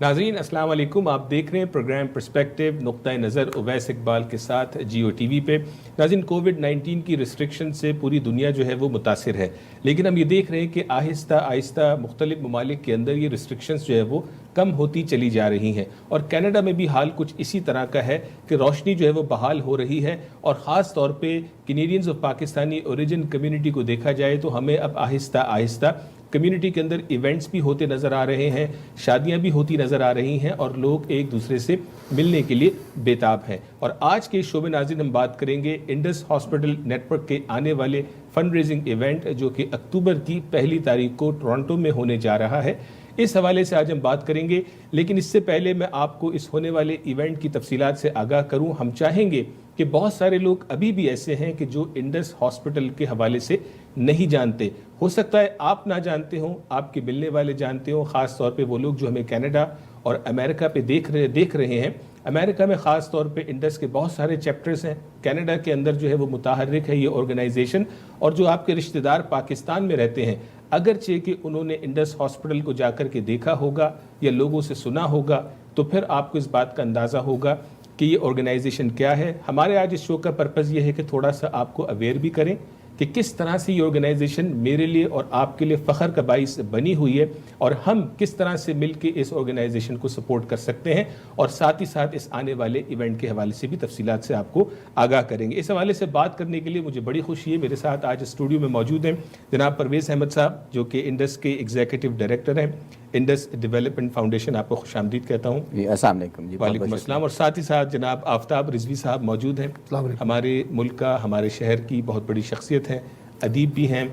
नाज़रीन अस्सलाम वालेकुम। आप देख रहे हैं प्रोग्राम पर्सपेक्टिव नुक्ता नज़र उवैस इकबाल के साथ जियो टीवी पे। नाज़रीन, कोविड-19 की रिस्ट्रिक्शन से पूरी दुनिया जो है वो मुतासिर है, लेकिन हम ये देख रहे हैं कि आहिस्ता आहिस्ता मुख्तलिफ ममालिक के अंदर ये रिस्ट्रिक्शंस जो है वो कम होती चली जा रही हैं। और कनाडा में भी हाल कुछ इसी तरह का है कि रोशनी जो है वो बहाल हो रही है। और ख़ास तौर पे Canadians of Pakistani origin community को देखा जाए तो हमें अब आहिस्ता आहिस्ता कम्युनिटी के अंदर इवेंट्स भी होते नज़र आ रहे हैं, शादियां भी होती नज़र आ रही हैं और लोग एक दूसरे से मिलने के लिए बेताब हैं। और आज के शो में नाज़रीन हम बात करेंगे इंडस हॉस्पिटल नेटवर्क के आने वाले फंड रेजिंग इवेंट जो कि अक्टूबर की 1 तारीख को टोरंटो में होने जा रहा है। इस हवाले से आज हम बात करेंगे, लेकिन इससे पहले मैं आपको इस होने वाले इवेंट की तफसीलात से आगाह करूं। हम चाहेंगे कि बहुत सारे लोग अभी भी ऐसे हैं कि जो इंडस हॉस्पिटल के हवाले से नहीं जानते। हो सकता है आप ना जानते हों, आपके मिलने वाले जानते हों, ख़ास तौर पे वो लोग जो हमें कनाडा और अमेरिका पे देख रहे हैं। अमेरिका में ख़ास तौर पे इंडस के बहुत सारे चैप्टर्स हैं। कनाडा के अंदर जो है वो मुतहर्रिक है ये ऑर्गेनाइजेशन। और जो आपके रिश्तेदार पाकिस्तान में रहते हैं, अगरचे कि उन्होंने इंडस हॉस्पिटल को जाकर के देखा होगा या लोगों से सुना होगा, तो फिर आपको इस बात का अंदाज़ा होगा कि ये ऑर्गेनाइजेशन क्या है। हमारे आज इस शो का पर्पज़ ये है कि थोड़ा सा आपको अवेयर भी करें कि किस तरह से ये ऑर्गेनाइजेशन मेरे लिए और आपके लिए फ़ख्र का बाइस बनी हुई है और हम किस तरह से मिल के इस ऑर्गेनाइजेशन को सपोर्ट कर सकते हैं। और साथ ही साथ इस आने वाले इवेंट के हवाले से भी तफसीलात से आपको आगाह करेंगे। इस हवाले से बात करने के लिए मुझे बड़ी खुशी है, मेरे साथ आज स्टूडियो में मौजूद हैं जनाब परवेज़ अहमद साहब, जो कि इंडस के एग्जीक्यूटिव डायरेक्टर हैं। इंडस डेवलपमेंट फाउंडेशन, आपको खुशामदीद कहता हूँ। अस्सलाम वालेकुम। वालेकुम अस्सलाम। और साथ ही साथ जनाब आफ्ताब रिजवी साहब मौजूद हैं, हमारे मुल्क का, हमारे शहर की बहुत बड़ी शख्सियत हैं, अदीब भी हैं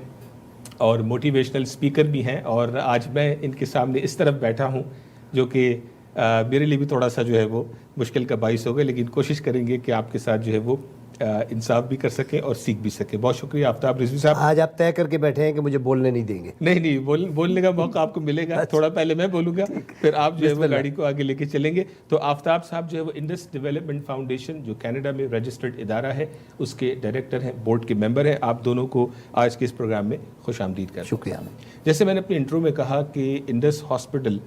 और मोटिवेशनल स्पीकर भी हैं। और आज मैं इनके सामने इस तरफ बैठा हूँ जो कि मेरे लिए भी थोड़ा सा जो है वो मुश्किल का बाइस होगा, लेकिन कोशिश करेंगे कि आपके साथ जो है वो इंसाफ भी कर सकें और सीख भी सकें। बहुत शुक्रिया आफ्ताब रिजवी साहब। आज आप तय करके बैठे हैं कि मुझे बोलने नहीं देंगे। नहीं, बोलने का मौका आपको मिलेगा। थोड़ा पहले मैं बोलूँगा, फिर आप जो है वो गाड़ी को आगे लेके चलेंगे। तो आफ्ताब साहब जो है वो इंडस डेवलपमेंट फाउंडेशन, जो कनाडा में रजिस्टर्ड इदारा है, उसके डायरेक्टर हैं, बोर्ड के मेंबर हैं। आप दोनों को आज के इस प्रोग्राम में खुशामदीद करता हूं। शुक्रिया। जैसे मैंने अपने इंट्रो में कहा कि इंडस हॉस्पिटल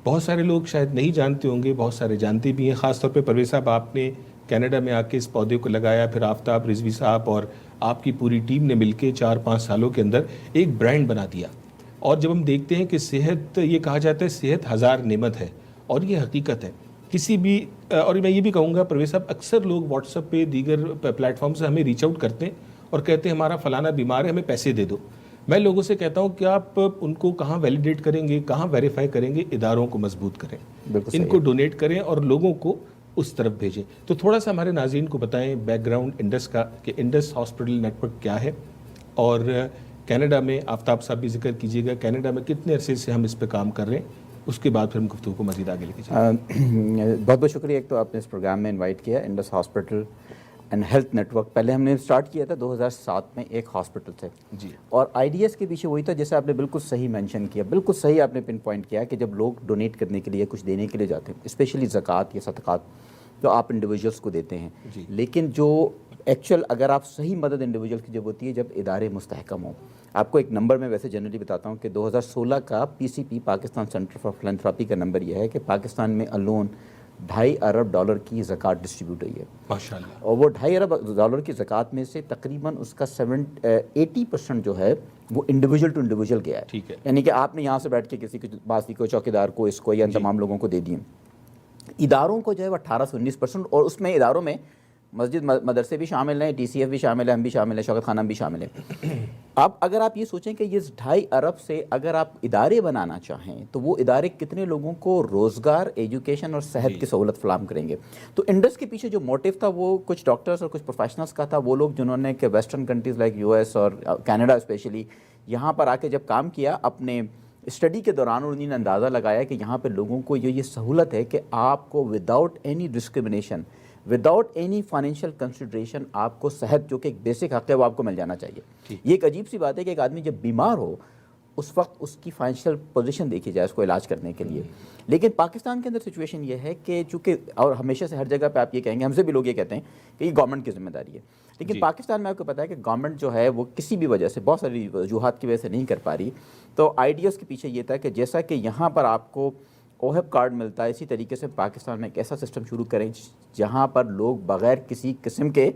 बहुत सारे लोग शायद नहीं जानते होंगे, बहुत सारे जानते भी हैं। ख़ासतौर पर परवेज़ साहब, आपने कनाडा में आके इस पौधे को लगाया, फिर आफ्ताब रिजवी साहब और आपकी पूरी टीम ने मिलके 4-5 सालों के अंदर एक ब्रांड बना दिया। और जब हम देखते हैं कि सेहत, ये कहा जाता है सेहत हज़ार नेमत है, और ये हकीकत है। किसी भी, और मैं ये भी कहूँगा परवेज़ साहब, अक्सर लोग व्हाट्सएप पे, दीगर प्लेटफॉर्म से हमें रीच आउट करते हैं और कहते हैं हमारा फ़लाना बीमार है, हमें पैसे दे दो। मैं लोगों से कहता हूँ कि आप उनको कहाँ वैलिडेट करेंगे, कहाँ वेरीफाई करेंगे? इदारों को मजबूत करें, इनको डोनेट करें और लोगों को उस तरफ भेजें। तो थोड़ा सा हमारे नाज़रीन को बताएं बैकग्राउंड इंडस का, कि इंडस हॉस्पिटल नेटवर्क क्या है और कनाडा में, आफ्ताब साहब भी जिक्र कीजिएगा, कनाडा में कितने अरसे से हम इस पे काम कर रहे हैं, उसके बाद फिर हम गुफ्तगू को मज़ीद आगे लेके चलेंगे। बहुत बहुत शुक्रिया। एक तो आपने इस प्रोग्राम में इनवाइट किया, Indus hospital and health network. पहले हमने स्टार्ट किया था 2007 में एक हॉस्पिटल से जी, और आइडियाज़ के पीछे वही था जैसे आपने बिल्कुल सही मेंशन किया, बिल्कुल सही आपने पिन पॉइंट किया कि जब लोग डोनेट करने के लिए, कुछ देने के लिए जाते हैं, स्पेशली ज़कात या सदक़ात, तो आप इंडिविजुअल्स को देते हैं, लेकिन जो एक्चुअल अगर आप सही मदद इंडिविजुअल की जब होती है जब इदारे मुस्तहकम हों। आपको एक नंबर में वैसे जनरली बताता हूँ कि 2016 का PCP Pakistan centre for philanthropy का नंबर यह है कि पाकिस्तान में अलोन $2.5 अरब की ज़कात डिस्ट्रीब्यूट हुई है माशाल्लाह। और वो $2.5 अरब की ज़कात में से तकरीबन उसका 80% जो है वो इंडिविजुअल टू इंडिविजुअल गया है। ठीक है, यानी कि आपने यहाँ से बैठ के किसी को, बासी को, चौकीदार को, इसको या तमाम लोगों को दे दिए। इदारों को जो है वो 18 से 19%, और उसमें इदारों में मस्जिद मदरसे भी शामिल हैं, TCF भी शामिल है, हम भी शामिल हैं, शौकत खाना भी शामिल है। अब अगर आप ये सोचें कि ये 2.5 अरब से अगर आप इदारे बनाना चाहें तो वो इदारे कितने लोगों को रोज़गार, एजुकेशन और सेहत की सहूलत फराहम करेंगे। तो इंडस के पीछे जो मोटिव था वो कुछ डॉक्टर्स और कुछ प्रोफेशनल्स का था, वो लोग जिन्होंने कि वेस्टर्न कंट्रीज़ लाइक US और कनाडा स्पेशली यहाँ पर आके जब काम किया अपने स्टडी के दौरान, उन्होंने अंदाज़ा लगाया कि यहाँ पे लोगों को ये सहूलत है कि आपको without any discrimination, without any financial consideration आपको सेहत, जो कि एक बेसिक हक़ है, वो आपको मिल जाना चाहिए। ये एक अजीब सी बात है कि एक आदमी जब बीमार हो उस वक्त उसकी फाइनेंशियल पोजीशन देखी जाए उसको इलाज करने के लिए। लेकिन पाकिस्तान के अंदर सिचुएशन ये है कि चूँकि, और हमेशा से हर जगह पे आप ये कहेंगे, हमसे भी लोग ये कहते हैं कि ये गवर्नमेंट की जिम्मेदारी है, लेकिन पाकिस्तान में आपको पता है कि गवर्नमेंट जो है वो किसी भी वजह से, बहुत सारी वजूहात की वजह से नहीं कर पा रही। तो आइडियाज़ के पीछे ये था कि जैसा कि यहाँ पर आपको اوہب کارڈ ملتا ہے. اسی طریقے سے پاکستان میں ایک ایسا سسٹم شروع کریں جہاں پر لوگ بغیر کسی قسم کے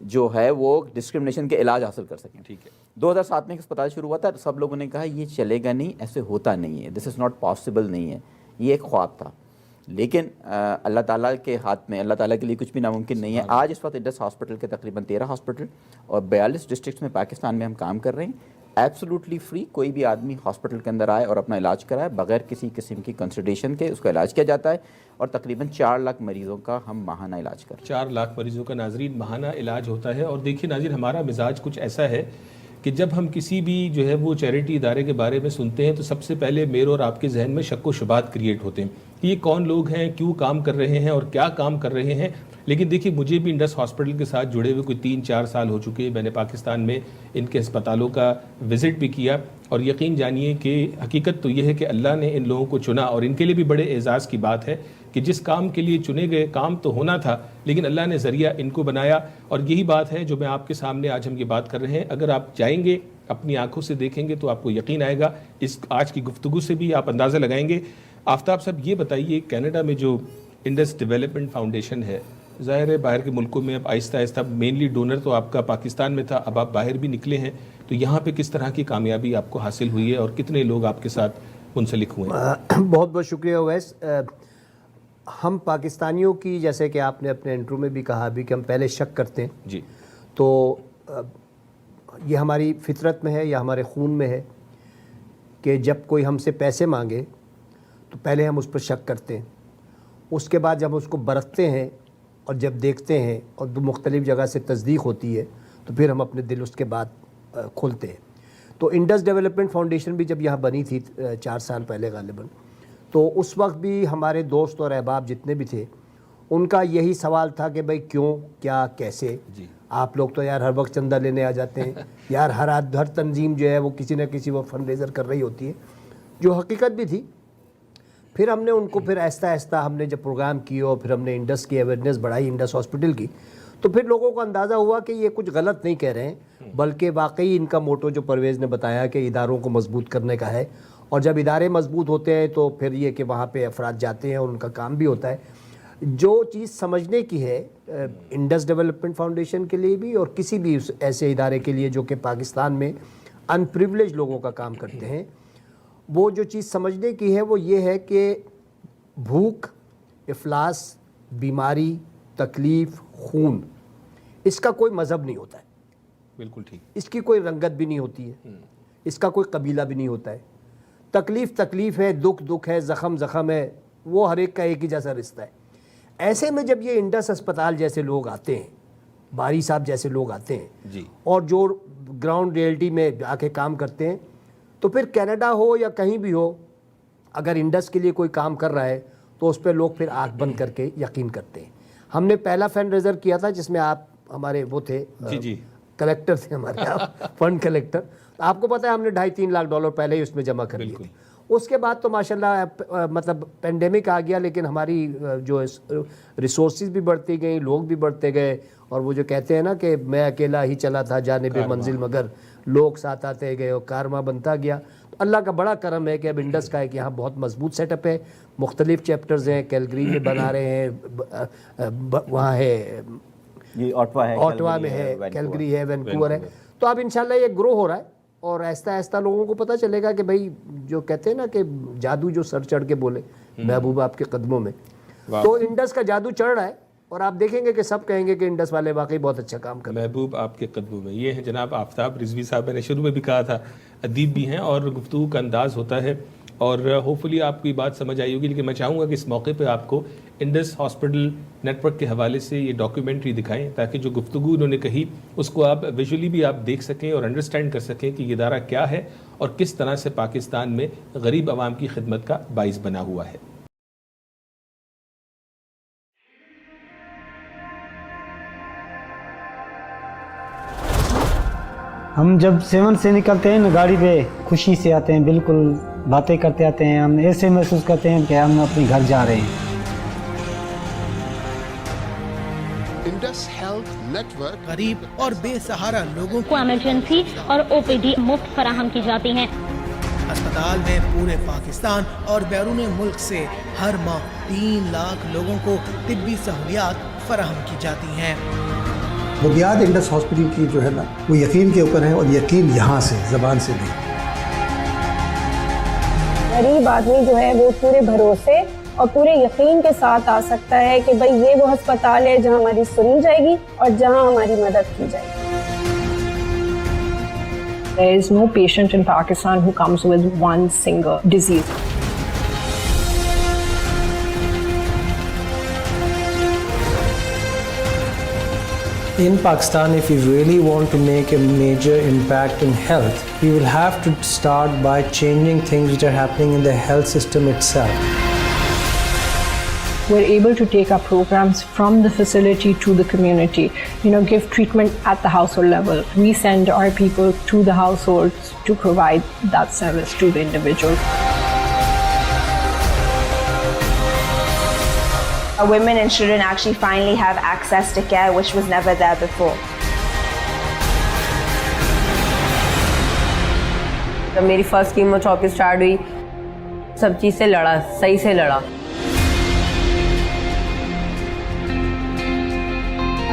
جو ہے وہ ڈسکرمنیشن کے علاج حاصل کر سکیں. ٹھیک ہے. 2007 میں ایک اسپتال شروع ہوا تھا, سب لوگوں نے کہا یہ چلے گا نہیں, ایسے ہوتا نہیں ہے, دس از ناٹ پاسبل نہیں ہے, یہ ایک خواب تھا. لیکن اللہ تعالیٰ کے ہاتھ میں, اللہ تعالیٰ کے لیے کچھ بھی ناممکن نہیں ہے. آج اس وقت انڈس ہاسپٹل کے تقریباً 13 ہاسپٹل اور 42 ڈسٹرکٹس میں پاکستان میں ہم کام کر رہے ہیں, ایبسولوٹلی فری. کوئی بھی آدمی ہاسپٹل کے اندر آئے اور اپنا علاج کرائے بغیر کسی قسم کی کنسلٹیشن کے, اس کا علاج کیا جاتا ہے. اور تقریباً 4 لاکھ مریضوں کا ہم ماہانہ علاج کریں. 4 لاکھ مریضوں کا ناظرین ماہانہ علاج ہوتا ہے. اور دیکھیے ناظرین, ہمارا مزاج کچھ ایسا ہے کہ جب ہم کسی بھی جو ہے وہ چیریٹی ادارے کے بارے میں سنتے ہیں تو سب سے پہلے میرے اور آپ کے ذہن میں شک و شبہات کریٹ ہوتے ہیں کہ یہ کون لوگ ہیں, کیوں کام کر رہے ہیں اور کیا کام کر رہے ہیں. لیکن دیکھیے مجھے بھی انڈس ہاسپٹل کے ساتھ جڑے ہوئے کوئی 3-4 سال ہو چکے. میں نے پاکستان میں ان کے اسپتالوں کا وزٹ بھی کیا اور یقین جانیے کہ حقیقت تو یہ ہے کہ اللہ نے ان لوگوں کو چنا اور ان کے لیے بھی بڑے اعزاز کی بات ہے کہ جس کام کے لیے چنے گئے کام تو ہونا تھا لیکن اللہ نے ذریعہ ان کو بنایا. اور یہی بات ہے جو میں آپ کے سامنے آج ہم یہ بات کر رہے ہیں. اگر آپ جائیں گے اپنی آنکھوں سے دیکھیں گے تو آپ کو یقین آئے گا. اس آج کی گفتگو سے بھی آپ اندازہ لگائیں گے. آفتاب صاحب یہ بتائیے, کینیڈا میں جو انڈس ڈیولپمنٹ فاؤنڈیشن ہے, ظاہر ہے باہر کے ملکوں میں اب آہستہ آہستہ مینلی ڈونر تو آپ کا پاکستان میں تھا, اب آپ باہر بھی نکلے ہیں, تو یہاں پہ کس طرح کی کامیابی آپ کو حاصل ہوئی ہے اور کتنے لوگ آپ کے ساتھ منسلک ہوئے ہیں؟ بہت بہت شکریہ اویس. ہم پاکستانیوں کی, جیسے کہ آپ نے اپنے انٹرو میں بھی کہا ابھی کہ ہم پہلے شک کرتے ہیں جی, تو یہ ہماری فطرت میں ہے یا ہمارے خون میں ہے کہ جب کوئی ہم سے پیسے مانگے تو پہلے ہم اس پر شک کرتے ہیں. اس کے بعد جب اس کو برتتے ہیں اور جب دیکھتے ہیں اور مختلف جگہ سے تصدیق ہوتی ہے تو پھر ہم اپنے دل اس کے بعد کھولتے ہیں. تو انڈس ڈیولپمنٹ فاؤنڈیشن بھی جب یہاں بنی تھی 4 سال پہلے غالباً, تو اس وقت بھی ہمارے دوست اور احباب جتنے بھی تھے ان کا یہی سوال تھا کہ بھائی کیوں, کیا, کیسے. آپ لوگ تو یار ہر وقت چندہ لینے آ جاتے ہیں یار, ہر تنظیم جو ہے وہ کسی نہ کسی وہ فنڈ ریزر کر رہی ہوتی ہے, جو حقیقت بھی تھی. پھر ہم نے ان کو پھر آہستہ آہستہ ہم نے جب پروگرام کیا اور پھر ہم نے انڈس کی اویئرنیس بڑھائی, انڈس ہاسپٹل کی, تو پھر لوگوں کو اندازہ ہوا کہ یہ کچھ غلط نہیں کہہ رہے ہیں بلکہ واقعی ان کا موٹو جو پرویز نے بتایا کہ اداروں کو مضبوط کرنے کا ہے. اور جب ادارے مضبوط ہوتے ہیں تو پھر یہ کہ وہاں پہ افراد جاتے ہیں اور ان کا کام بھی ہوتا ہے. جو چیز سمجھنے کی ہے انڈس ڈیولپمنٹ فاؤنڈیشن کے لیے بھی اور کسی بھی ایسے ادارے کے لیے جو کہ پاکستان میں ان پریویلیج لوگوں کا کام کرتے ہیں, وہ جو چیز سمجھنے کی ہے وہ یہ ہے کہ بھوک, افلاس, بیماری, تکلیف, خون, اس کا کوئی مذہب نہیں ہوتا ہے. بالکل ٹھیک. اس کی کوئی رنگت بھی نہیں ہوتی ہے, اس کا کوئی قبیلہ بھی نہیں ہوتا ہے. تکلیف ہے, دکھ ہے, زخم ہے, وہ ہر ایک کا ایک ہی جیسا رشتہ ہے. ایسے میں جب یہ انڈس اسپتال جیسے لوگ آتے ہیں, باری صاحب جیسے لوگ آتے ہیں جی, اور جو گراؤنڈ ریئلٹی میں آ کے کام کرتے ہیں, تو پھر کینیڈا ہو یا کہیں بھی ہو, اگر انڈس کے لیے کوئی کام کر رہا ہے تو اس پہ لوگ پھر آنکھ بند کر کے یقین کرتے ہیں. ہم نے پہلا فنڈ ریزر کیا تھا جس میں آپ ہمارے وہ تھے, جی, کلیکٹر تھے ہمارے, آپ فنڈ کلیکٹر. آپ کو پتہ ہے ہم نے $2.5-3 لاکھ پہلے ہی اس میں جمع کر لیے تھے. اس کے بعد تو ماشاءاللہ مطلب پینڈیمک آ گیا, لیکن ہماری جو ریسورسز بھی بڑھتی گئیں, لوگ بھی بڑھتے گئے, اور وہ جو کہتے ہیں نا کہ میں اکیلا ہی چلا تھا جانب منزل, مگر لوگ ساتھ آتے گئے اور کارواں بنتا گیا. اللہ کا بڑا کرم ہے کہ اب انڈس کا ایک یہاں بہت مضبوط سیٹ اپ ہے, مختلف چیپٹرز ہیں, کیلگری میں بنا رہے ہیں, وہاں ہے آٹوا میں ہے, کیلگری ہے, وینکوور ہے. تو اب انشاءاللہ یہ گرو ہو رہا ہے اور آہستہ آہستہ لوگوں کو پتہ چلے گا کہ بھائی جو کہتے ہیں نا کہ جادو جو سر چڑھ کے بولے محبوب آپ کے قدموں میں, تو انڈس کا جادو چڑھ رہا ہے اور آپ دیکھیں گے کہ سب کہیں گے کہ انڈس والے واقعی بہت اچھا کام کر رہے ہیں. محبوب آپ کے قدموں میں. یہ ہیں جناب آفتاب رضوی صاحب, میں نے شروع میں بھی کہا تھا ادیب بھی ہیں اور گفتگو کا انداز ہوتا ہے, اور ہوپفلی آپ کو یہ بات سمجھ آئی ہوگی. لیکن میں چاہوں گا کہ اس موقع پہ آپ کو انڈس ہاسپٹل نیٹ ورک کے حوالے سے یہ ڈاکیومنٹری دکھائیں تاکہ جو گفتگو انہوں نے کہی اس کو آپ ویژولی بھی آپ دیکھ سکیں اور انڈرسٹینڈ کر سکیں کہ یہ ادارہ کیا ہے اور کس طرح سے پاکستان میں غریب عوام کی خدمت کا باعث بنا ہوا ہے. ہم جب 7 سے نکلتے ہیں نا گاڑی پہ خوشی سے آتے ہیں, بالکل باتیں کرتے آتے ہیں, ہم ایسے محسوس کرتے ہیں کہ ہم اپنے گھر جا رہے ہیں. انڈس ہیلتھ نیٹ ورک غریب اور بے سہارا لوگوں کو ایمرجنسی اور OPD مفت فراہم کی جاتی ہیں. ہسپتال میں پورے پاکستان اور بیرون ملک سے ہر ماہ 3 لاکھ لوگوں کو طبی سہولیات فراہم کی جاتی ہیں۔ بنیاد انڈس ہاسپٹل کی جو ہے نا وہ یقین کے اوپر ہے، اور یقین یہاں سے زبان سے نہیں۔ غریب آدمی جو ہے وہ پورے بھروسے اور پورے یقین کے ساتھ آ سکتا ہے کہ بھئی یہ وہ ہسپتال ہے جہاں ہماری سنی جائے گی اور جہاں ہماری مدد کی جائے گی۔ There is no patient in Pakistan who comes with one single disease. In Pakistan, if we really want to make a major impact in health, we will have to start by changing things which are happening in the health system itself. We're able to take our programs from the facility to the community, give treatment at the household level. We send our people to the households to provide that service to the individual. Women and children actually finally have access to care, which was never there before. جب میری first chemotherapy start ہوئی، سب چیز سے لڑا، صحیح سے لڑا۔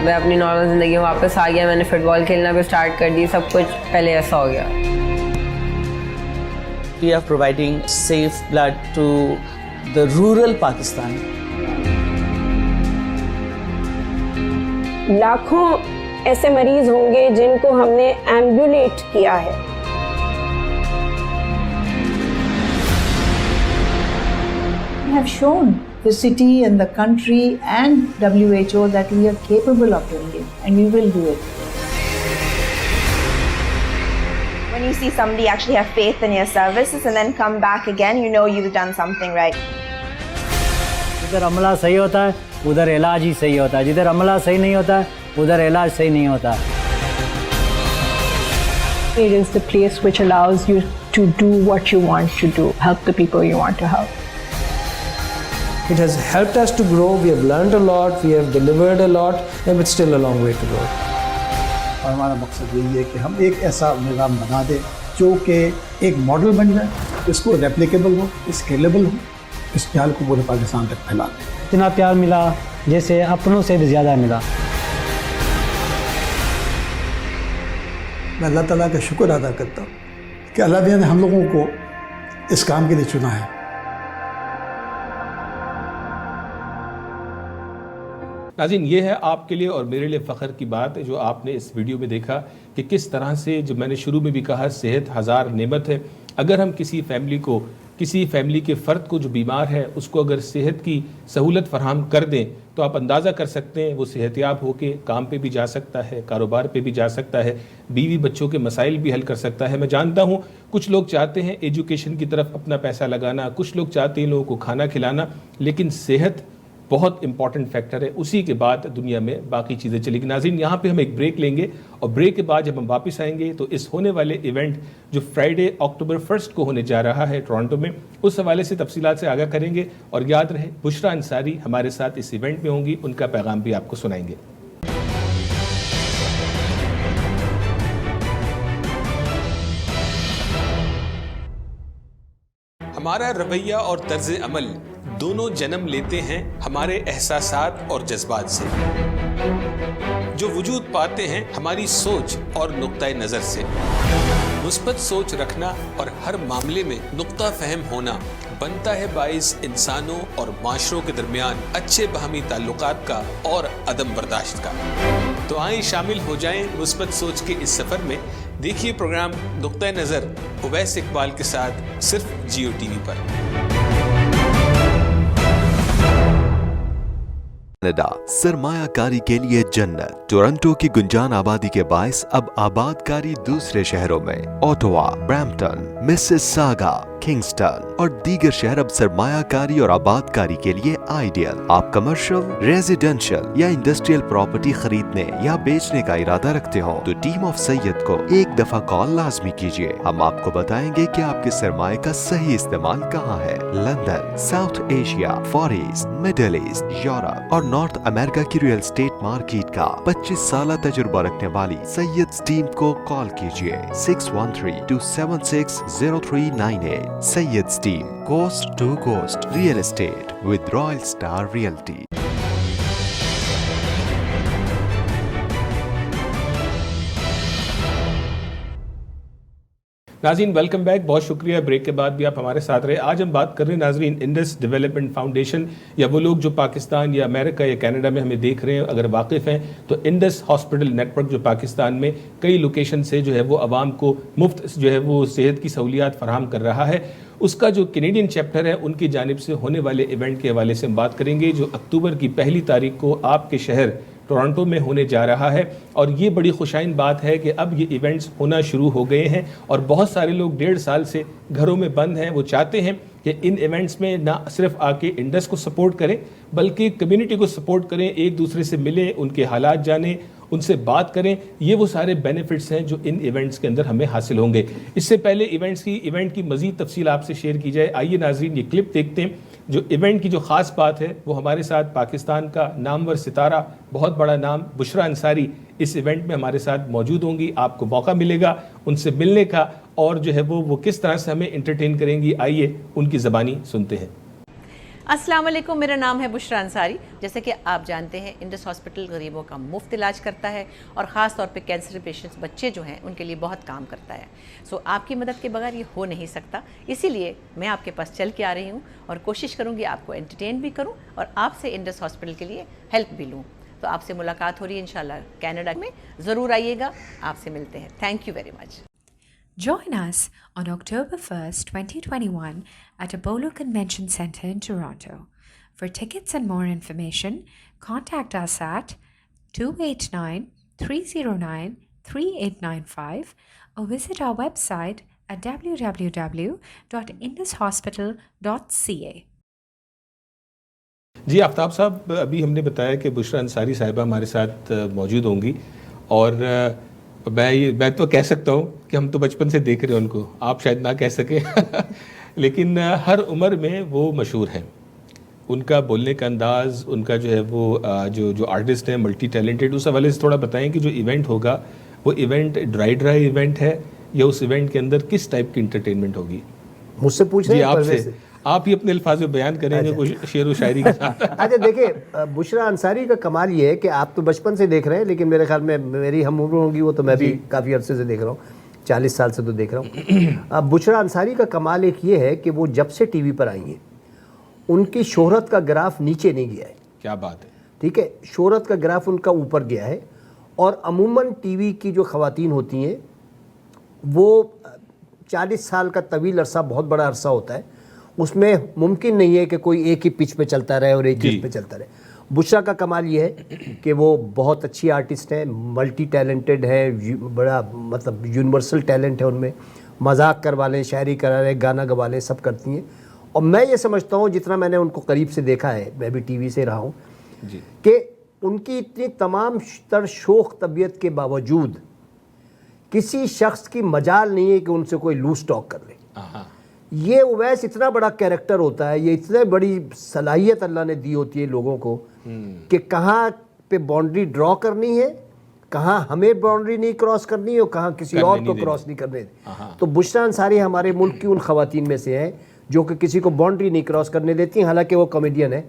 میں اپنی نارمل زندگی میں واپس آ گیا، میں نے فٹ بال کھیلنا بھی اسٹارٹ کر دی، سب کچھ پہلے ایسا ہو گیا۔ We are providing safe blood to the rural Pakistan. لاکھوں ایسے مریض ہوں گے جن کو ہم نے ایمبولیٹ کیا ہے۔ We have shown the city and the country and WHO that we are capable of doing it, and we will do it. When you see somebody actually have faith in your services and then come back again, you know you've done something right. جدھر عملہ صحیح ہوتا ہے ادھر علاج ہی صحیح ہوتا ہے، جدھر عملہ صحیح نہیں ہوتا ہے ادھر علاج صحیح نہیں ہوتا۔ It is the place which allows you to do what you want to do, help the people you want to help. It has helped us to grow. We have learned a lot, we have delivered a lot, and it's still a long way to go. اور ہمارا مقصد یہی ہے کہ ہم ایک ایسا نظام بنا دیں جو کہ ایک ماڈل بن جائے، اس کو ریپلیکیبل ہو، اسکیلیبل ہو، اس خیال کو پورے پاکستان تک پھیلا دیں۔ اتنا پیار ملا جیسے اپنوں سے بھی زیادہ ملا۔ میں اللہ تعالیٰ کا شکر ادا کرتا ہوں کہ اللہ نے ہم لوگوں کو اس کام کے لیے چنا ہے۔ ناظرین، یہ ہے آپ کے لیے اور میرے لیے فخر کی بات جو آپ نے اس ویڈیو میں دیکھا کہ کس طرح سے، جو میں نے شروع میں بھی کہا، صحت ہزار نعمت ہے۔ اگر ہم کسی فیملی کے فرد کو جو بیمار ہے اس کو اگر صحت کی سہولت فراہم کر دیں تو آپ اندازہ کر سکتے ہیں وہ صحت یاب ہو کے کام پہ بھی جا سکتا ہے، کاروبار پہ بھی جا سکتا ہے، بیوی بچوں کے مسائل بھی حل کر سکتا ہے۔ میں جانتا ہوں کچھ لوگ چاہتے ہیں ایجوکیشن کی طرف اپنا پیسہ لگانا، کچھ لوگ چاہتے ہیں لوگوں کو کھانا کھلانا، لیکن صحت بہت امپورٹنٹ فیکٹر ہے، اسی کے بعد دنیا میں باقی چیزیں چلے گی۔ ناظرین، یہاں پہ ہم ایک بریک لیں گے اور بریک کے بعد جب ہم واپس آئیں گے تو اس ہونے والے ایونٹ جو فرائیڈے اکتوبر 1 کو ہونے جا رہا ہے ٹورانٹو میں، اس حوالے سے تفصیلات سے آگاہ کریں گے، اور یاد رہے بشرا انصاری ہمارے ساتھ اس ایونٹ میں ہوں گی، ان کا پیغام بھی آپ کو سنائیں گے۔ ہمارا رویہ اور طرز عمل دونوں جنم لیتے ہیں ہمارے احساسات اور جذبات سے، جو وجود پاتے ہیں ہماری سوچ اور نقطہ نظر سے۔ مثبت سوچ رکھنا اور ہر معاملے میں نقطہ فہم ہونا بنتا ہے باعث انسانوں اور معاشروں کے درمیان اچھے باہمی تعلقات کا اور عدم برداشت کا۔ تو آئیں شامل ہو جائیں مثبت سوچ کے اس سفر میں۔ دیکھیے پروگرام نقطہ نظر اویس اقبال کے ساتھ صرف جیو ٹی وی پر۔ کینیڈا سرمایہ کاری کے لیے جنت۔ ٹورنٹو کی گنجان آبادی کے باعث اب آباد کاری دوسرے شہروں میں، اوٹوا، برامپٹن، مسیساگا، کنگسٹن اور دیگر شہر اب سرمایہ کاری اور آباد کاری کے لیے آئیڈیل۔ آپ کمرشل، ریزیڈینشل یا انڈسٹریل پراپرٹی خریدنے یا بیچنے کا ارادہ رکھتے ہوں تو ٹیم آف سید کو ایک دفعہ کال لازمی کیجیے۔ ہم آپ کو بتائیں گے کہ آپ کے سرمایہ کا صحیح استعمال کہاں ہے۔ London, south Asia, far east, middle east, یورپ اور نارتھ امریکہ کی ریئل اسٹیٹ مارکیٹ کا 25 سالہ تجربہ رکھنے والی سید ٹیم کو کال کیجیے 613-276-0398 Sayyid's team, coast to coast real estate with Royal Star Realty. नाज़रीन वेलकम बैक, बहुत शुक्रिया ब्रेक के बाद भी आप हमारे साथ रहे। आज हम बात कर रहे हैं नाज़रीन इंडस डेवलपमेंट फाउंडेशन, या वो लोग जो पाकिस्तान या अमेरिका या कनाडा में हमें देख रहे हैं, अगर वाकिफ़ हैं तो इंडस हॉस्पिटल नेटवर्क जो पाकिस्तान में कई लोकेशन से जो है वो आवाम को मुफ्त जो है वो सेहत की सहूलियात फराहम कर रहा है, उसका जो कैनेडियन चैप्टर है उनकी जानिब से होने वाले इवेंट के हवाले से हम बात करेंगे, जो अक्टूबर की पहली तारीख को आपके शहर टोरंटो में होने जा रहा है। और ये बड़ी खुशाइन बात है कि अब ये इवेंट्स होना शुरू हो गए हैं और बहुत सारे लोग 1.5 साल से घरों में बंद हैं। वो चाहते हैं कि इन इवेंट्स में ना सिर्फ आके इंडस को सपोर्ट करें बल्कि कम्युनिटी को सपोर्ट करें, एक दूसरे से मिलें, उनके हालात जानें, उनसे बात करें। ये वो सारे बेनिफिट्स हैं जो इन इवेंट्स के अंदर हमें हासिल होंगे। इससे पहले इवेंट की मज़ीद तफसील आपसे शेयर की जाए। आइए नाज़रीन ये क्लिप देखते हैं। जो इवेंट की जो ख़ास बात है वो हमारे साथ पाकिस्तान का नामवर सितारा, बहुत बड़ा नाम बुशरा अंसारी इस इवेंट में हमारे साथ मौजूद होंगी। आपको मौका मिलेगा उनसे मिलने का और जो है वो किस तरह से हमें एंटरटेन करेंगी। आइए उनकी ज़बानी सुनते हैं। अस्सलाम वालेकुम, मेरा नाम है बुशरा अंसारी। जैसे कि आप जानते हैं इंडस हॉस्पिटल गरीबों का मुफ्त इलाज करता है और ख़ास तौर पे कैंसर पेशेंट्स बच्चे जो हैं उनके लिए बहुत काम करता है। सो आपकी मदद के बगैर ये हो नहीं सकता, इसीलिए मैं आपके पास चल के आ रही हूँ और कोशिश करूँगी आपको एंटरटेन भी करूँ और आपसे इंडस हॉस्पिटल के लिए हेल्प भी लूँ। तो आपसे मुलाकात हो रही है इंशाल्लाह कनाडा में, ज़रूर आइएगा, आपसे मिलते हैं। Thank you very much. Join us on October 1st, 2021 at Apollo Convention Center in Toronto. For tickets and more information, contact us at 289-309-3895 or visit our website at www.indushospital.ca. जी आफ्ताब साहब, अभी हमने बताया कि बुशरा अंसारी साहिबा हमारे साथ मौजूद होंगी और मैं तो कह सकता हूँ कि हम तो बचपन से देख रहे हैं उनको, आप शायद ना कह सके लेकिन हर उम्र में वो मशहूर हैं। उनका बोलने का अंदाज़, उनका जो है वो जो आर्टिस्ट हैं, मल्टी टैलेंटेड, उस हवाले से थोड़ा बताएं कि जो इवेंट होगा वो इवेंट ड्राई इवेंट है या उस इवेंट के अंदर किस टाइप की इंटरटेनमेंट होगी? मुझसे पूछ रहे हैं आपसे, आप ही अपने अल्फाज में बयान करेंगे कुछ शेर व शायरी के साथ। अच्छा देखिए, बुशरा अंसारी का कमाल ये है कि आप तो बचपन से देख रहे हैं, लेकिन मेरे ख्याल में मेरी हम उम्र होगी वो तो मैं भी काफ़ी अरसे से देख रहा हूँ, 40 साल से तो देख रहा हूँ। अब बुशरा अंसारी का कमाल एक ये है कि वो जब से टीवी पर आई हैं उनकी शोहरत का ग्राफ नीचे नहीं गया है। क्या बात है। ठीक है, शोहरत का ग्राफ उनका ऊपर गया है। और अमूमन टीवी की जो ख़वातीन होती हैं वो 40 साल का तवील अरसा बहुत बड़ा अरसा होता है, उसमें मुमकिन नहीं है कि कोई एक ही पिच पे चलता रहे और एक पिच पे चलता रहे। बुशरा का कमाल ये है कि वो बहुत अच्छी आर्टिस्ट है, मल्टी टैलेंटेड है, बड़ा मतलब यूनिवर्सल टैलेंट है उनमें, मजाक करवा लें, शायरी करा लें, गाना गवा लें, सब करती हैं। और मैं ये समझता हूँ, जितना मैंने उनको करीब से देखा है, मैं भी टीवी से रहा हूँ, कि उनकी इतनी तमाम तर शोख तबीयत के बावजूद किसी शख्स की मजाल नहीं है कि उनसे कोई लूज टॉक कर ले। ये उवैस इतना बड़ा कैरेक्टर होता है, ये इतने बड़ी सलाहियत अल्लाह ने दी होती है लोगों को कि कहाँ पे बाउंड्री ड्रॉ करनी है, कहाँ हमें बाउंड्री नहीं क्रॉस करनी है और कहाँ किसी और को क्रॉस नहीं करने। तो बुशरा अंसारी हमारे मुल्क की उन खवातीन में से हैं जो कि किसी को बाउंड्री नहीं क्रॉस करने देती हैं। हालांकि वो कॉमेडियन है,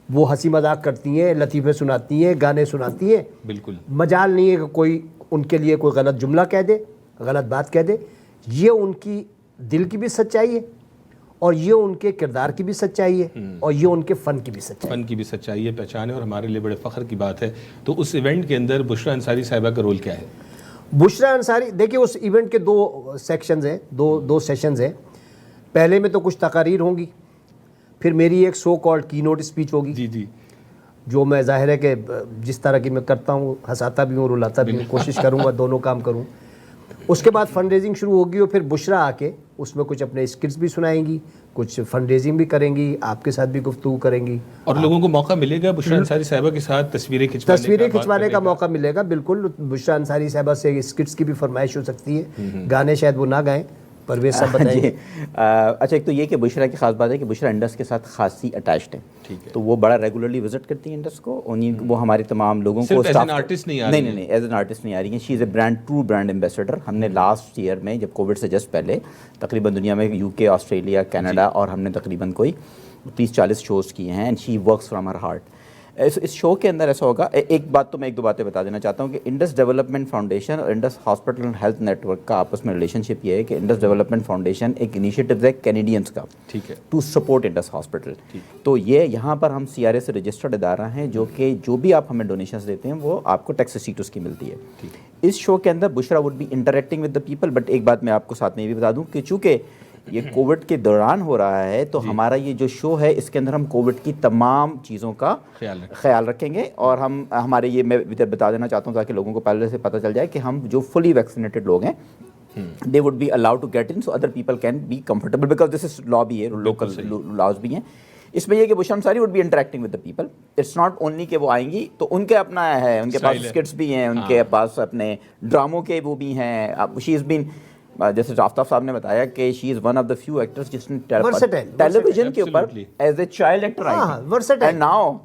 वो हंसी मजाक करती हैं, लतीफ़े सुनाती हैं, गाने सुनाती हैं, बिल्कुल मजाल नहीं है कि कोई उनके लिए कोई गलत जुमला कह दे, गलत बात कह दे। ये उनकी दिल की भी सच्चाई है और ये उनके किरदार की भी सच्चाई है और ये उनके फ़न की भी सच्चाई है, पहचान है और हमारे लिए बड़े फ़ख्र की बात है। तो उस इवेंट के अंदर बुशरा अंसारी साहिबा का रोल क्या है? बुशरा अंसारी, देखिए उस इवेंट के 2 सेक्शंस हैं, दो सेशंस हैं। पहले में तो कुछ तकारीर होंगी, फिर मेरी एक सो कॉल्ड की नोट स्पीच होगी, जी, जो मैं ज़ाहिर है कि जिस तरह की मैं करता हूँ, हंसाता भी हूँ, रुलाता भी हूँ, कोशिश करूँगा दोनों काम करूँ। उसके बाद फंड रेजिंग शुरू होगी और फिर बुशरा आके उसमें कुछ अपने स्किट्स भी सुनाएंगी, कुछ फंड रेजिंग भी करेंगी, आपके साथ भी गुफ्तगू करेंगी और लोगों को मौका मिलेगा बुशरा अंसारी साहिबा के साथ तस्वीरें खिंचवाने का मौका मिलेगा। बिल्कुल, बुशरा अंसारी साहिबा से स्किट्स की भी फरमाइश हो सकती है, गाने शायद वो ना गाएं, परवेज साहब बताइए। अच्छा, एक तो ये कि बुशरा की खास बात है कि बुशरा इंडस के साथ खासी अटैच्ड है, ठीक है, तो वो बड़ा रेगुलरली विजिट करती हैं इंडस को, उन्हीं वो हमारे तमाम लोगों को एज एन आर्टिस्ट नहीं आ रही नहीं एज एन आर्टिस्ट नहीं आ रही हैं, she is a brand true brand ambassador. हमने लास्ट ईयर में जब कोविड से जस्ट पहले तकरीबन दुनिया में UK, ऑस्ट्रेलिया, कनाडा और हमने तकरीबन कोई 30-40 शोज़ किए हैं, and she works from her heart. इस शो के अंदर ऐसा होगा, एक बात तो मैं एक दो बातें बता देना चाहता हूँ कि इंडस डेवलपमेंट फाउंडेशन और Indus hospital and health network का आपस में रिलेशनशिप ये है कि इंडस डेवलपमेंट फाउंडेशन एक इनिशिएटिव है कैनेडियंस का, ठीक है, टू सपोर्ट इंडस हॉस्पिटल। तो ये यहाँ पर हम CRA से रजिस्टर्ड इदारा हैं, जो कि जो भी आप हमें डोनेशंस देते हैं वो आपको टैक्स रिसीट उसकी मिलती है। इस शो के अंदर Bushra would be interacting with the people, but एक बात मैं आपको साथ में ये भी बता दूँ कि चूँकि ये कोविड के दौरान हो रहा है, तो हमारा ये जो शो है इसके अंदर हम कोविड की तमाम चीज़ों का ख्याल रखेंगे, और हम हमारे ये मैं बता देना चाहता हूँ ताकि लोगों को पहले से पता चल जाए कि हम जो फुली वैक्सीनेटेड लोग हैं they would be allowed to get in, so other people can be comfortable, because this is law भी है, लोकल लॉज भी हैं। इसमें ये कि Bushra Ansari would be interacting with the people, it's not only कि वो आएंगी तो उनके अपना है, उनके पास स्किट्स भी हैं, उनके पास अपने ड्रामों के वो भी हैं। शी इज़ बीन, जैसे आफ्ताब साहब ने बताया कि she is one of the few actors जिसने टेलीविजन के ऊपर एज ए चाइल्ड एक्टर आई, and now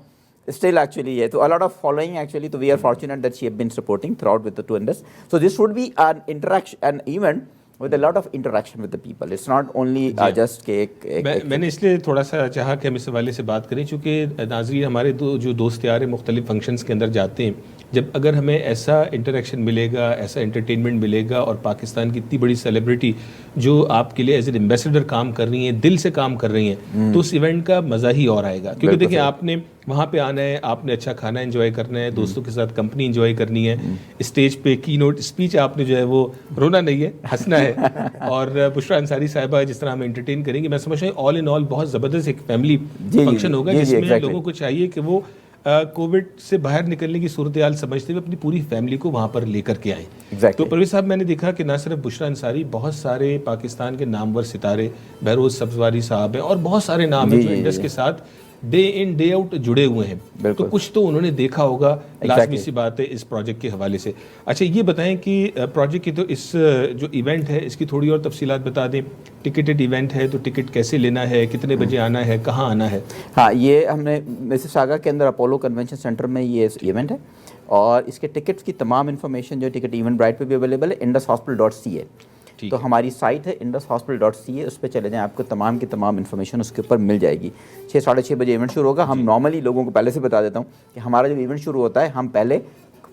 still actually yeah, so a lot of following actually, so we are fortunate that she have been supporting throughout with the two Indus. So this would be an interaction, an event with a lot of interaction with the people. It's not only just cake. मैंने इसलिए थोड़ा सा चाहा कि हम इस हवाले से बात करें, चूँकि नाज़रीन हमारे जो दोस्त यार मुख्तलिफ फंक्शंस के अंदर जाते हैं, जब अगर हमें ऐसा इंटरेक्शन मिलेगा, ऐसा एंटरटेनमेंट मिलेगा, और पाकिस्तान की इतनी बड़ी सेलिब्रिटी जो आपके लिए एज एन एम्बेसडर काम कर रही हैं, दिल से काम कर रही हैं, तो उस इवेंट का मज़ा ही और आएगा। क्योंकि देखिए, आपने वहाँ पे आना है, आपने अच्छा खाना एंजॉय करना है, दोस्तों के साथ कंपनी एंजॉय करनी है, स्टेज पे कीनोट स्पीच आपने जो है वो रोना नहीं है, हंसना है, और बुशरा अंसारी साहिबा जिस तरह हमें एंटरटेन करेंगी, मैं समझ रहा हूँ ऑल इन ऑल बहुत ज़बरदस्त एक फैमिली फंक्शन होगा, जिसमें लोगों को चाहिए कि वो कोविड से बाहर निकलने की सूरत हाल समझते हुए अपनी पूरी फैमिली को वहाँ पर लेकर के आए। तो परवेज साहब, मैंने देखा कि ना सिर्फ बुशरा अंसारी, बहुत सारे पाकिस्तान के नामवर सितारे, बहरोज सब्जवारी साहब हैं, और बहुत सारे नाम हैं जो इंडस के साथ डे इन डे आउट जुड़े हुए हैं, तो कुछ तो उन्होंने देखा होगा, लाजमी सी बात है इस प्रोजेक्ट के हवाले से। अच्छा, ये बताएं कि प्रोजेक्ट की तो इस जो इवेंट है इसकी थोड़ी और तफसीलात बता दें। टिकटेड इवेंट है, तो टिकट कैसे लेना है, कितने बजे आना है, कहाँ आना है? हाँ, ये हमने मिसिसागा के अंदर अपोलो कन्वेंशन सेंटर में ये इवेंट है, और इसके टिकट्स की तमाम इन्फॉर्मेशन जो टिकट इवेंट ब्राइट पे भी अवेलेबल है, indushospital.ca। तो हमारी साइट है indushospital.ca, उस पर चले जाएं, आपको तमाम की तमाम इन्फॉर्मेशन उसके ऊपर मिल जाएगी। 6-6:30 बजे इवेंट शुरू होगा। हम नॉर्मली लोगों को पहले से बता देता हूँ कि हमारा जब इवेंट शुरू होता है, हम पहले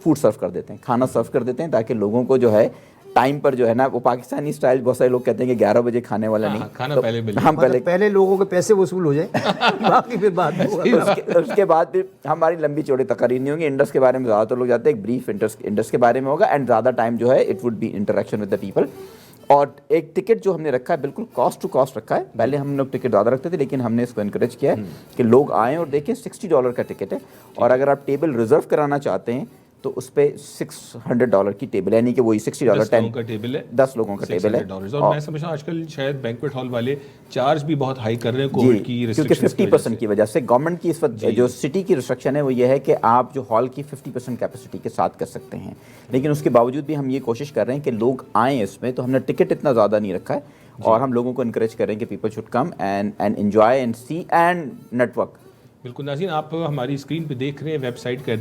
फूड सर्व कर देते हैं, खाना सर्व कर देते हैं, ताकि लोगों को जो है टाइम पर जो है ना, वो पाकिस्तानी स्टाइल, बहुत सारे लोग कहते हैं कि 11 बजे खाने वाला नहीं, खाना तो पहले हम पहले लोगों के पैसे वसूल हो जाए बाकी फिर बात उसके बाद फिर हमारी लंबी चौड़ी तकरीर नहीं होंगी। इंडस के बारे में ज़्यादातर लोग जाते हैं, एक ब्रीफ इंडस के बारे में होगा, एंड ज़्यादा टाइम जो है it would be interaction with the people. और एक टिकट जो हमने रखा है बिल्कुल कॉस्ट टू कॉस्ट रखा है। पहले हम लोग टिकट ज़्यादा रखते थे, लेकिन हमने इसको इनकरेज किया है कि लोग आएँ और देखें। $60 का टिकट है, और अगर आप टेबल रिजर्व कराना चाहते हैं तो उस पर $600 की टेबल है, यानी कि वही $60 10 लोगों का टेबल है, 10 लोगों का टेबल है। और मैं समझ रहा हूँ आजकल शायद बैंक्वेट हॉल वाले चार्ज भी बहुत हाई कर रहे हैं कोविड की क्योंकि 50% की वजह से गवर्नमेंट की इस वक्त जो सिटी की रिस्ट्रिक्शन है वो ये है कि आप जो हॉल की 50% कैपेसिटी के साथ कर सकते हैं, लेकिन उसके बावजूद भी हम ये कोशिश कर रहे हैं कि लोग आएँ इसमें। तो हमने टिकट इतना ज़्यादा नहीं रखा है, और हम लोगों को इनकरेज कर रहे हैं कि people should come and enjoy and see and network. बिल्कुल नाज़रीन, आप हमारी स्क्रीन पे देख रहे हैं वेबसाइट के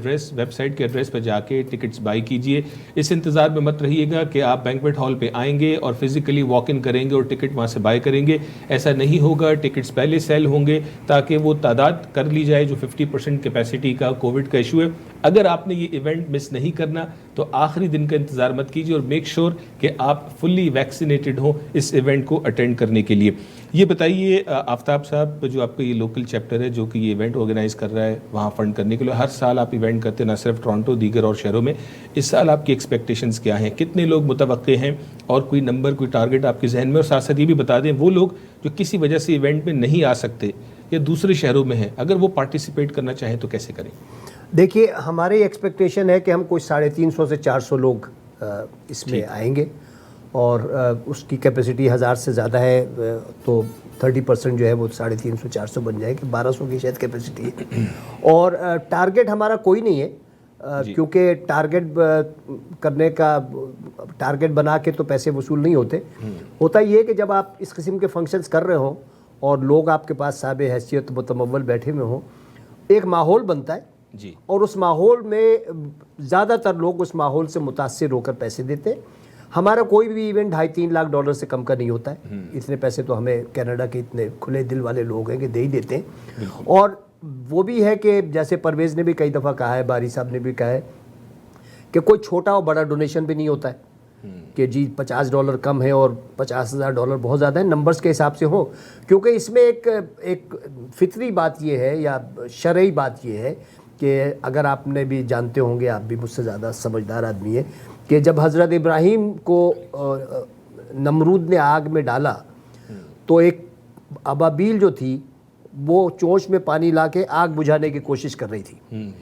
एड्रेस पर जाके टिकट्स बाई कीजिए। इस इंतज़ार में मत रहिएगा कि आप बैंक्वेट हॉल पे आएंगे और फिज़िकली वॉक इन करेंगे और टिकट वहाँ से बाई करेंगे, ऐसा नहीं होगा। टिकट्स पहले सेल होंगे ताकि वो तादाद कर ली जाए जो 50% कैपेसिटी का कोविड का इशू है। अगर आपने ये इवेंट मिस नहीं करना तो आखिरी दिन का इंतज़ार मत कीजिए, और मेक श्योर कि आप फुल्ली वैक्सीनेटेड हो इस इवेंट को अटेंड करने के लिए। ये बताइए आफ्ताब साहब, जो आपका ये लोकल चैप्टर है जो कि ये इवेंट ऑर्गेनाइज कर रहा है वहाँ फंड करने के लिए, हर साल आप इवेंट करते हैं, ना सिर्फ टोरंटो, दीगर और शहरों में, इस साल आपकी एक्सपेक्टेशंस क्या हैं? कितने लोग मुतवक्के हैं, और कोई नंबर, कोई टारगेट आपके जहन में? और साथ साथ ये भी बता दें, वो लोग जो किसी वजह से इवेंट में नहीं आ सकते या दूसरे शहरों में हैं, अगर वो पार्टिसिपेट करना चाहें तो कैसे करें? देखिए, हमारी एक्सपेक्टेशन है कि हम कुछ 350 से 400 लोग इसमें आएंगे, और उसकी कैपेसिटी 1000 से ज़्यादा है, तो 30% जो है वो 350-400 बन जाएगी, 1200 की शायद कैपेसिटी है। और टारगेट हमारा कोई नहीं है, क्योंकि टारगेट बना के तो पैसे वसूल नहीं होते। होता ये कि जब आप इस किस्म के फंक्शंस कर रहे हो और लोग आपके पास साहब हैसियत मुतमव्वल बैठे हुए हों, एक माहौल बनता है जी, और उस माहौल में ज़्यादातर लोग उस माहौल से मुतासिर होकर पैसे देते हैं। हमारा कोई भी इवेंट $2.5-3 लाख से कम का नहीं होता है। इतने पैसे तो हमें कनाडा के इतने खुले दिल वाले लोग हैं कि दे ही देते हैं। और वो भी है कि जैसे परवेज़ ने भी कई दफ़ा कहा है, बारी साहब ने भी कहा है कि कोई छोटा और बड़ा डोनेशन भी नहीं होता है कि जी $50 कम है और $50,000 बहुत ज़्यादा है, नंबर्स के हिसाब से हो। क्योंकि इसमें एक फितरी बात ये है या शरई बात ये है कि अगर आपने भी जानते होंगे, आप भी मुझसे ज़्यादा समझदार आदमी है, कि जब हज़रत इब्राहीम को नमरूद ने आग में डाला तो एक अबाबील जो थी वो चोंच में पानी ला के आग बुझाने की कोशिश कर रही थी।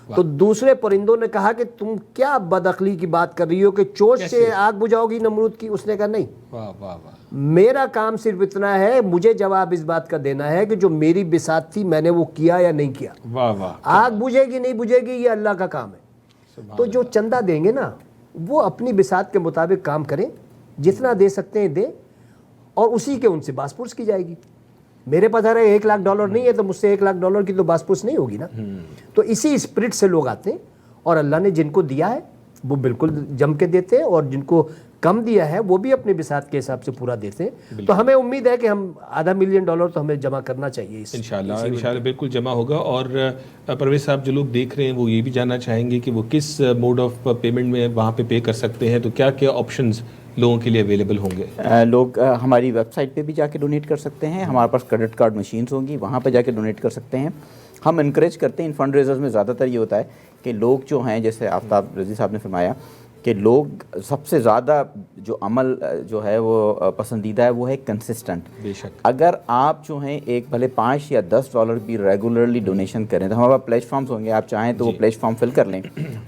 तो दूसरे परिंदों ने कहा कि तुम क्या बदअक्ली की बात कर रही हो कि चोंच से आग बुझाओगी नमरूद की? उसने कहा नहीं, वाह वाह वाह, मेरा काम सिर्फ इतना है, मुझे जवाब इस बात का देना है कि जो मेरी बिसात थी मैंने वो किया या नहीं किया। वाह वाह, आग बुझेगी नहीं बुझेगी ये अल्लाह का काम है। तो जो चंदा देंगे ना वो अपनी बिसात के मुताबिक काम करें, जितना दे सकते हैं दें, और उसी के उनसे बासपुर्स की जाएगी। मेरे पास अगर $1 लाख नहीं है तो मुझसे $1 लाख की तो बासपुर्स नहीं होगी ना। तो इसी स्पिरिट से लोग आते हैं और अल्लाह ने जिनको दिया है वो बिल्कुल जम के देते हैं, और जिनको कम दिया है वो भी अपने बिसात के हिसाब से पूरा देते हैं। तो हमें उम्मीद है कि हम $500 मिलियन तो हमें जमा करना चाहिए। इंशाल्लाह बिल्कुल जमा होगा। और परवेज साहब, जो लोग देख रहे हैं वो ये भी जानना चाहेंगे कि वो किस मोड ऑफ पेमेंट में वहाँ पे कर सकते हैं, तो क्या क्या ऑप्शंस लोगों के लिए अवेलेबल होंगे? लोग हमारी वेबसाइट पे भी जाके डोनेट कर सकते हैं, हमारे पास क्रेडिट कार्ड मशीन्स होंगी, वहाँ पे जाके डोनेट कर सकते हैं। हम इनकरेज करते हैं इन फंड रेजर्स में, ज़्यादातर ये होता है कि लोग जो हैं, जैसे आफ्ताब रज़ी साहब ने फरमाया कि लोग सबसे ज़्यादा जो अमल जो है वो पसंदीदा है वो है कंसिस्टेंट। बेशक अगर आप जो हैं एक भले $5 या $10 भी रेगुलरली डोनेशन करें, तो हमारे पास प्लेज फॉर्म्स होंगे, आप चाहें तो वो प्लेज फॉर्म फिल कर लें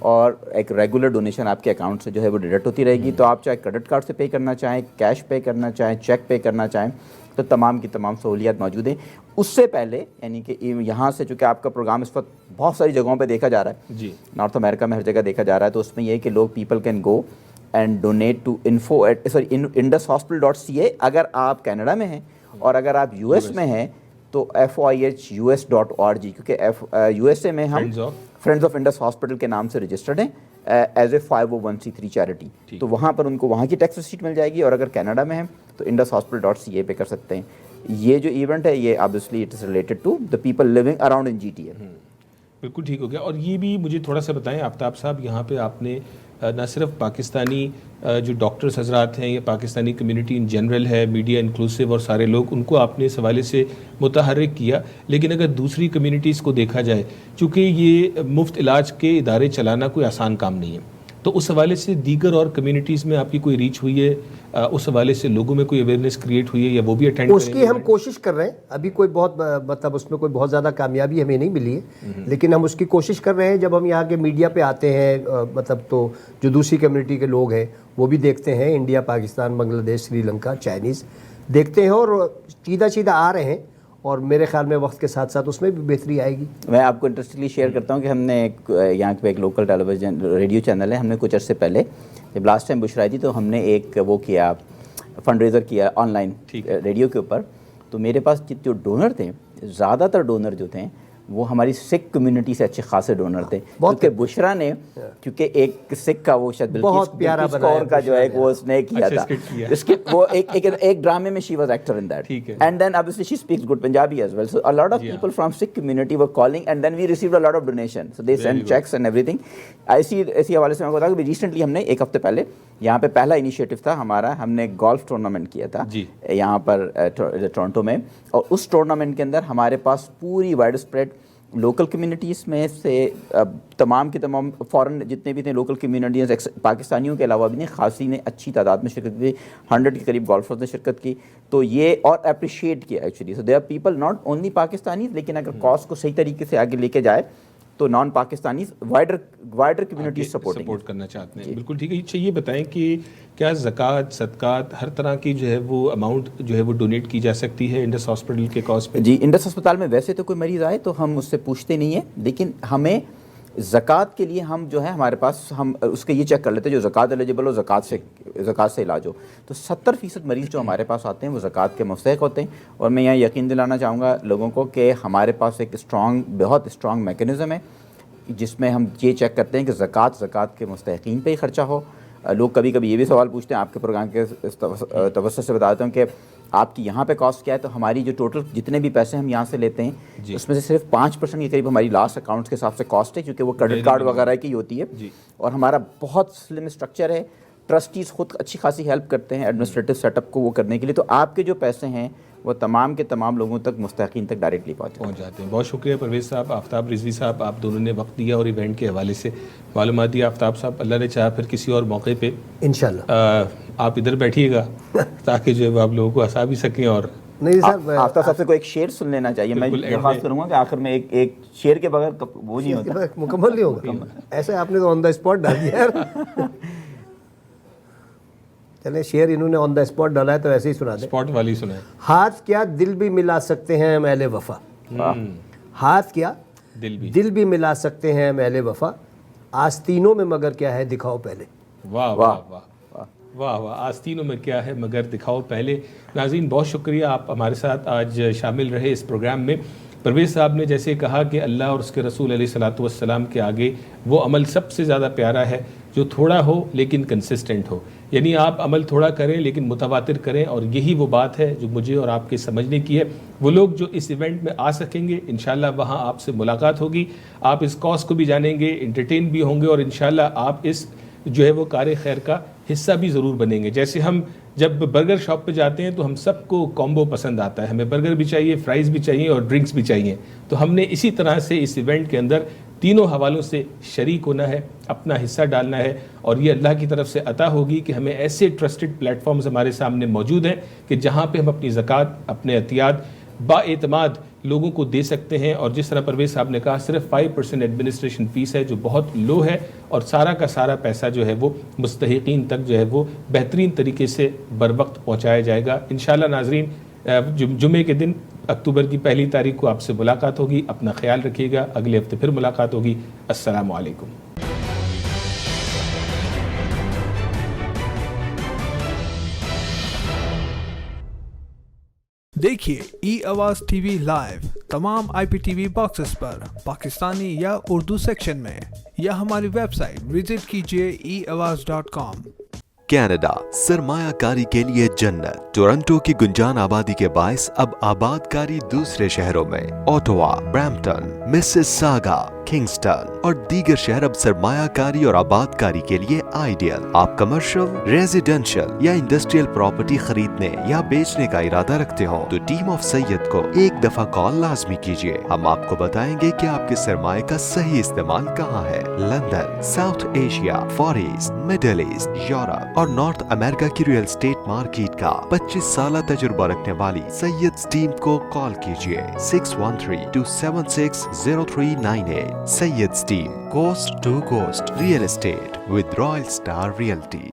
और एक रेगुलर डोनेशन आपके अकाउंट से जो है वो डिडक्ट होती रहेगी। तो आप चाहे क्रेडिट कार्ड से पे करना चाहें, कैश पे करना चाहें, चेक पे करना चाहें, तो तमाम की तमाम सहूलियात मौजूद हैं। उससे पहले यानी कि यहाँ से चूँकि आपका प्रोग्राम इस वक्त बहुत सारी जगहों पे देखा जा रहा है जी, नॉर्थ अमेरिका में हर जगह देखा जा रहा है, तो उसमें यह है कि लोग people can go and donate to indushospital.ca अगर आप कनाडा में हैं, और अगर आप US में हैं तो FOIHUS.org, क्योंकि USA में हम फ्रेंड्स ऑफ इंडस हॉस्पिटल के नाम से रजिस्टर्ड हैं एज ए 501c3 चैरिटी, तो वहाँ पर उनको वहाँ की टैक्स रिसीट मिल जाएगी। और अगर कनाडा में हैं तो indushospital.ca पे कर सकते हैं। ये जो इवेंट है ये obviously it is related to the people living around in GTA। बिल्कुल ठीक हो गया। और ये भी मुझे थोड़ा सा बताएं आफ्ताब साहब, यहाँ पे आपने न सिर्फ पाकिस्तानी जो डॉक्टर्स हजरात हैं या पाकिस्तानी कम्युनिटी इन जनरल है, मीडिया इंक्लूसिव और सारे लोग, उनको आपने इस हवाले से मुतहर्रिक किया, लेकिन अगर दूसरी कम्युनिटीज़ को देखा जाए, चूँकि ये मुफ्त इलाज के इदारे चलाना कोई आसान काम नहीं है, तो उस हवाले से दीगर और कम्युनिटीज़ में आपकी कोई रीच हुई है, उस हवाले से लोगों में कोई अवेयरनेस क्रिएट हुई है या वो भी अटेंड उसकी हम कोशिश कर रहे हैं। अभी कोई बहुत मतलब उसमें कोई बहुत ज़्यादा कामयाबी हमें नहीं मिली है, लेकिन हम उसकी कोशिश कर रहे हैं। जब हम यहाँ के मीडिया पे आते हैं मतलब तो जो दूसरी कम्युनिटी के लोग हैं वो भी देखते हैं, इंडिया, पाकिस्तान, बांग्लादेश, श्रीलंका, चाइनीज़ देखते हैं और सीधा आ रहे हैं, और मेरे ख्याल में वक्त के साथ साथ उसमें भी बेहतरी आएगी। मैं आपको इंटरेस्टिंगली शेयर करता हूँ कि हमने यहाँ पे एक लोकल टेलीविज़न रेडियो चैनल है, हमने कुछ अर्से पहले जब लास्ट टाइम बुशरा आई थी तो हमने एक वो किया, फंड रेज़र किया ऑनलाइन रेडियो के ऊपर। तो मेरे पास जो डोनर थे, ज़्यादातर डोनर जो थे वो हमारी सिख कम्युनिटी से अच्छे खासे डोनर थे, क्योंकि बुशरा ने क्योंकि एक सिख का वो शायद बहुत प्यारा कौर का जो है वो उसने किया था, इसके वो एक ड्रामे में she was actor in that, and then obviously she speaks good Punjabi as well, so a lot of people from Sikh community were calling and then we received a lot of donation, so they send cheques and everything. इसी हवाले से मैं बता कि recently हमने एक हफ्ते पहले यहाँ पे पहला इनिशिएटिव था हमारा, हमने गोल्फ टूर्नामेंट किया था यहाँ पर टोरंटो में, और उस टूर्नामेंट के अंदर हमारे पास पूरी वाइड स्प्रेड लोकल कम्युनिटीज़ में से तमाम के तमाम फॉरेन जितने भी थे लोकल कम्युनिटीज़, पाकिस्तानियों के अलावा भी ने खासी ने अच्छी तादाद में शिरकत की, 100 के करीब गोल्फर्स ने शिरकत की। तो ये और अप्रिशिएट किया actually. So they are people not only Pakistanis, लेकिन अगर कॉज को सही तरीके से आगे लेके जाए तो non Pakistanis wider community support करना चाहते हैं। बिल्कुल ठीक है। अच्छा ये बताएं कि क्या ज़कात, सदकात, हर तरह की जो है वो अमाउंट जो है वो डोनेट की जा सकती है इंडस हॉस्पिटल के कॉज पे? जी, इंडस अस्पताल में वैसे तो कोई मरीज़ आए तो हम उससे पूछते नहीं हैं, लेकिन हमें زکوٰۃ کے لیے ہم جو ہے ہمارے پاس ہم اس کے یہ چیک کر لیتے ہیں جو زکوٰۃ ایلیجبل ہو، زکوٰۃ سے علاج ہو، تو 70% مریض جو ہمارے پاس آتے ہیں وہ زکوٰۃ کے مستحق ہوتے ہیں. اور میں یہاں یقین دلانا چاہوں گا لوگوں کو کہ ہمارے پاس ایک بہت اسٹرانگ میکینزم ہے جس میں ہم یہ چیک کرتے ہیں کہ زکوٰۃ کے مستحقین پہ ہی خرچہ ہو. لوگ کبھی کبھی یہ بھی سوال پوچھتے ہیں، آپ کے پروگرام کے توسط سے بتا دیتا ہوں کہ آپ کی یہاں پہ کاسٹ کیا ہے. تو ہماری جو ٹوٹل جتنے بھی پیسے ہم یہاں سے لیتے ہیں اس میں سے صرف 5% کے قریب ہماری لاسٹ اکاؤنٹس کے حساب سے کاسٹ ہے، کیونکہ وہ کریڈٹ کارڈ وغیرہ کی ہوتی ہے. اور ہمارا بہت سلم اسٹرکچر ہے. ٹرسٹیز خود اچھی خاصی ہیلپ کرتے ہیں ایڈمنسٹریٹو سیٹ اپ کو وہ کرنے کے لیے. تو آپ کے جو پیسے ہیں وہ تمام کے تمام لوگوں تک مستحقین تک ڈائریکٹلی پہنچ جاتے ہیں. بہت شکریہ پرویز صاحب، آفتاب رضوی صاحب، آپ دونوں نے وقت دیا اور ایونٹ کے حوالے سے معلومات دی. آفتاب صاحب، اللہ نے چاہا پھر کسی اور موقع پہ انشاءاللہ آپ ادھر بیٹھیے گا تاکہ جو ہے آپ لوگوں کو ہنسا بھی سکیں. اور نہیں صاحب، آفتاب صاحب سے کوئی ایک شعر سن لینا چاہیے. میں درخواست کروں گا کہ آخر میں ایک شعر کے بغیر وہ نہیں ہوتا، مکمل نہیں ہوگا. ایسے آپ نے تو آن دا اسپاٹ ڈال دیا. چلیں شعر انہوں نے آن دا اسپاٹ ڈالا ہے تو ایسے ہی سنا دیں. اسپاٹ والی سنائیں. ہاتھ کیا دل بھی ملا سکتے ہیں ہم اہل وفا. ہاتھ کیا دل بھی ملا سکتے ہیں ہم اہل وفا. آستینوں میں مگر کیا ہے دکھاؤ پہلے. واہ واہ واہ واہ واہ. آستینوں میں کیا ہے مگر دکھاؤ پہلے. ناظرین، بہت شکریہ آپ ہمارے ساتھ آج شامل رہے اس پروگرام میں. پرویز صاحب نے جیسے کہا کہ اللہ اور اس کے رسول علیہ الصلوۃ والسلام کے آگے وہ عمل سب سے زیادہ پیارا ہے جو تھوڑا ہو لیکن کنسسٹنٹ ہو. یعنی آپ عمل تھوڑا کریں لیکن متواتر کریں. اور یہی وہ بات ہے جو مجھے اور آپ کے سمجھنے کی ہے. وہ لوگ جو اس ایونٹ میں آ سکیں گے انشاءاللہ وہاں آپ سے ملاقات ہوگی، آپ اس کاز کو بھی جانیں گے، انٹرٹین بھی ہوں گے، اور انشاءاللہ آپ اس جو ہے وہ کار خیر کا حصہ بھی ضرور بنیں گے. جیسے ہم جب برگر شاپ پہ جاتے ہیں تو ہم سب کو کامبو پسند آتا ہے، ہمیں برگر بھی چاہیے، فرائز بھی چاہیے اور ڈرنکس بھی چاہیے. تو ہم نے اسی طرح سے اس ایونٹ کے اندر تینوں حوالوں سے شریک ہونا ہے، اپنا حصہ ڈالنا ہے. اور یہ اللہ کی طرف سے عطا ہوگی کہ ہمیں ایسے ٹرسٹڈ پلیٹ فارمز ہمارے سامنے موجود ہیں کہ جہاں پہ ہم اپنی زکوٰۃ، اپنے عطیات با اعتماد لوگوں کو دے سکتے ہیں. اور جس طرح پرویز صاحب نے کہا صرف 5% ایڈمنسٹریشن فیس ہے جو بہت لو ہے، اور سارا کا سارا پیسہ جو ہے وہ مستحقین تک جو ہے وہ بہترین طریقے سے بر وقت پہنچایا جائے گا. انشاءاللہ ناظرین، جمعے کے دن اکتوبر کی 1 تاریخ کو آپ سے ملاقات ہوگی. اپنا خیال رکھیے گا. اگلے ہفتے پھر ملاقات ہوگی. السلام علیکم. دیکھیے ای آواز ٹی وی لائیو تمام IPTV باکسز پر پاکستانی یا اردو سیکشن میں، یا ہماری ویب سائٹ وزٹ کیجیے eawaz.com. کینیڈا سرمایہ کاری کے لیے جنت. ٹورنٹو کی گنجان آبادی کے باعث اب آباد کاری دوسرے شہروں میں. اوٹوا، برامپٹن، مسیساگا، کنگسٹن اور دیگر شہر اب سرمایہ کاری اور آباد کاری کے لیے آئیڈیل. آپ کمرشل، ریزیڈینشل یا انڈسٹریل پراپرٹی خریدنے یا بیچنے کا ارادہ رکھتے ہوں تو ٹیم آف سید کو ایک دفعہ کال لازمی کیجیے. ہم آپ کو بتائیں گے کہ آپ کے سرمایہ کا صحیح استعمال کہاں ہے. London, south Asia, far east, middle east, یورپ اور نارتھ امریکہ کی ریئل اسٹیٹ مارکیٹ کا 25 سالہ تجربہ رکھنے والی سید ٹیم کو کال کیجیے 613-276-0398. Syed team, coast to coast real estate with Royal Star Realty.